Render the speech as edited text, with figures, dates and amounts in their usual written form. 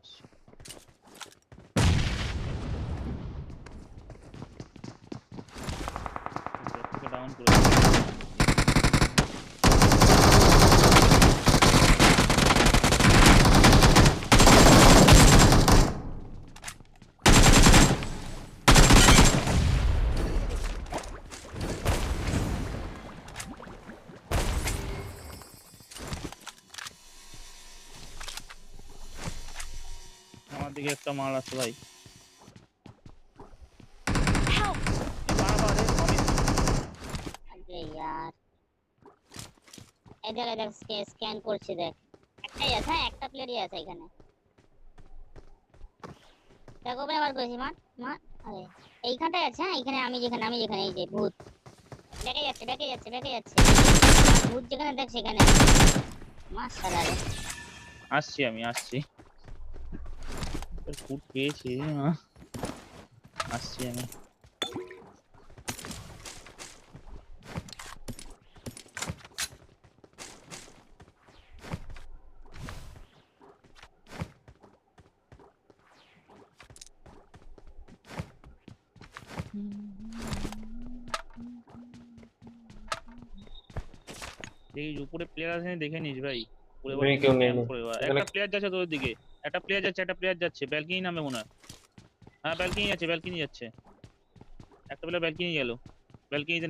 আসছি। ডাউন করে আমার দিকে একটা মাল আছে ভাই। अरे यार इधर इधर স্ক্যান করছি দেখ একটাই আছে হ্যাঁ একটা প্লেয়ারই আছে এখানে দেখো ভাই আবার কইছি মার মার আরে এইখানটায় আছে হ্যাঁ এখানে আমি যেখানে এই যে ভূত দেখে যাচ্ছে ভূত যেখানে দেখ সেখানে মাশাআল্লাহ রে আসছি ফুট পেয়েছি আসছি আমি। এই উপরে প্লেয়ার আছে দেখে নিস ভাই। উপরে বলে কেউ নেই ক্যাম্প করে একটা প্লেয়ার যাচ্ছে তোর দিকে। একটা প্লেয়ার যাচ্ছে ব্যালকনি নামে মনে হয়। হ্যাঁ ব্যালকনি যাচ্ছে একটা প্লেয়ার ব্যালকনি গেল ব্যালকনিতে